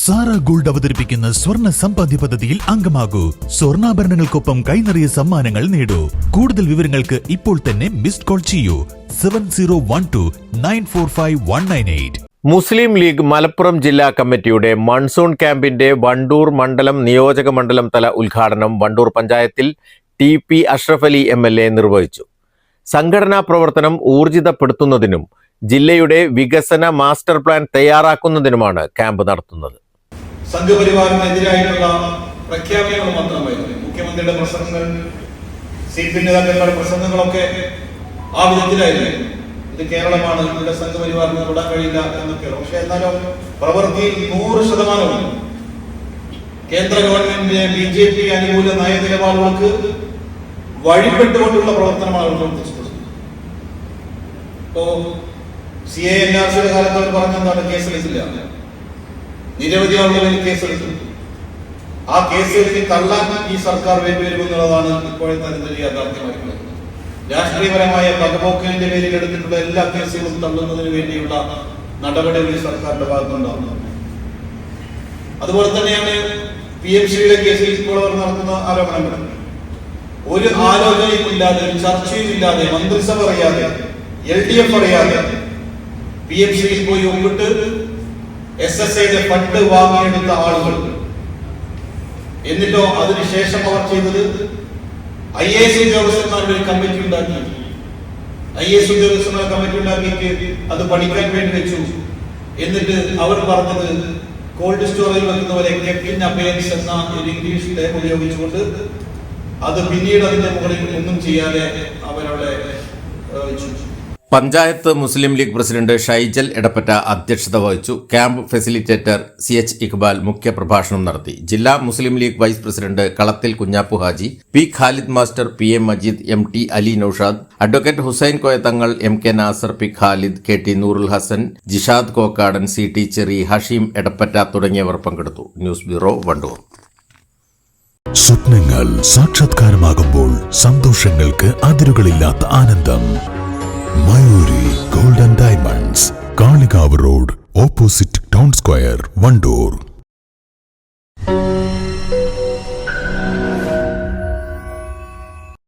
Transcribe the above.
Sara gold അവതരിപ്പിക്കുന്ന സ്വർണ്ണ സമ്പാദ്യ പദ്ധതിയിൽ അംഗമാകൂ. സ്വർണ്ണാഭരണങ്ങൾക്കൊപ്പം കൈനിറിയ സമ്മാനങ്ങൾ നേടൂ. കൂടുതൽ വിവരങ്ങൾക്ക് ഇപ്പോൾ തന്നെ മിസ്ഡ് കോൾ ചെയ്യൂ 7012945198. മുസ്ലിം ലീഗ് മലപ്പുറം ജില്ലാ കമ്മിറ്റിയുടെ മൺസൂൺ ക്യാമ്പിന്റെ വണ്ടൂർ മണ്ഡലം നിയോജക മണ്ഡലം തല ഉദ്ഘാടനം വണ്ടൂർ പഞ്ചായത്തിൽ TP അഷ്റഫ് അലി MLA നിർവഹിച്ചു. സംഘടനാ പ്രവർത്തനം ഊർജിതപ്പെടുത്തുന്നതിനും ജില്ലയുടെ വികസന മാസ്റ്റർ പ്ലാൻ തയ്യാറാക്കുന്നതിനുമാണ് ക്യാമ്പ് നടത്തുന്നത്. സംഘപരിവാറിനെതിരായിട്ടുള്ള പ്രഖ്യാപനങ്ങൾ മാത്രമായിരുന്നു. മുഖ്യമന്ത്രിയുടെ പ്രസംഗങ്ങൾ, CPM നേതാക്കളുടെ പ്രസംഗങ്ങളൊക്കെ ആ വിധത്തിലായിരുന്നു. ഇത് കേരളമാണ്, ഇവിടെ സംഘപരിവാറിന് തൊടാൻ കഴിയില്ല എന്നൊക്കെ. പക്ഷെ എന്നാലും പ്രവൃത്തിയിൽ 100% കേന്ദ്ര ഗവൺമെന്റിന്റെ BJP അനുകൂല നയനിലപാടുകൾക്ക് വഴിപ്പെട്ടുകൊണ്ടുള്ള പ്രവർത്തനമാണ് അവർ പ്രവർത്തിച്ചിട്ടുള്ളത്. ഇപ്പോ CA-NRC-യുടെ കാലത്ത് അവർ പറഞ്ഞെന്താണ്? കേസെടുത്തില്ല. നിരവധി ആളുകളിൽ കേസെടുത്തു. ആ കേസെടുത്ത് തള്ളാൻ ഈ സർക്കാർ വേണ്ടിവരുമെന്നുള്ളതാണ് ഇപ്പോഴത്തെ അതിന്റെ യാഥാർത്ഥ്യമായിട്ടുള്ളത്. രാഷ്ട്രീയപരമായ പകപോക്കലിന്റെ പേരിൽ എടുത്തിട്ടുള്ള എല്ലാ കേസുകളും തള്ളുന്നതിന് വേണ്ടിയുള്ള നടപടികൾ ഈ സർക്കാരിന്റെ ഭാഗത്തുണ്ടാകുന്നത്. അതുപോലെ തന്നെയാണ് PMC-യുടെ കേസിൽ ഇപ്പോൾ അവർ നടത്തുന്ന ആരോപണങ്ങൾ. ഒരു ആലോചനയും ഇല്ലാതെ, ഒരു ചർച്ചയും ഇല്ലാതെ, മന്ത്രിസഭ അറിയാതെ, LDF അറിയാതെ PMC-യിൽ പോയി ഒപ്പിട്ട് SSA-യുടെ ഫണ്ട് വാങ്ങിയെടുത്ത ആളുകൾ. എന്നിട്ടോ അതിനുശേഷം അവർ ചെയ്തത് IAS ഉദ്യോഗസ്ഥന്മാരുടെ ഒരു കമ്മിറ്റി ഉണ്ടാക്കി. IAS ഉദ്യോഗസ്ഥന്മാരുടെ കമ്മിറ്റി ഉണ്ടാക്കിയിട്ട് അത് പഠിക്കാൻ വേണ്ടി വെച്ചു. എന്നിട്ട് അവർ പറഞ്ഞത് കോൾഡ് സ്റ്റോറേജിൽ വെക്കുന്ന പോലെ കെപ്റ്റിൻ അബേൻസ് എന്ന ഒരു ഇംഗ്ലീഷ് ടേം ഉപയോഗിച്ചുകൊണ്ട് അത് പിന്നീട് അതിന്റെ മുകളിൽ ഒന്നും ചെയ്യാതെ അവരവിടെ വെച്ചു. പഞ്ചായത്ത് മുസ്ലിം ലീഗ് പ്രസിഡന്റ് ഷൈജൽ എടപ്പറ്റ അധ്യക്ഷത വഹിച്ചു. ക്യാമ്പ് ഫെസിലിറ്റേറ്റർ CH ഇഖ്ബാൽ മുഖ്യപ്രഭാഷണം നടത്തി. ജില്ലാ മുസ്ലിം league vice president Kalathil Kunhappu Haji, P Khalid master, PM Majeed, MT Ali Noushad, advocate Hussain Koyathangal, MK Nasar, P Khalid, KT Noorul Hasan, Jishad Kokkadan, CT Cheri, Hashim Edappatta തുടങ്ങിയവർ പങ്കെടുത്തു. News bureau, Wandoor. സ്വപ്നങ്ങൾ സാക്ഷാത്കാരമാകുമ്പോൾ സന്തോഷങ്ങൾക്ക് അതിരുകളില്ലാത്ത ആനന്ദം. Mayuri gold and diamonds, Kalikavu road, opposite town square, Wandoor.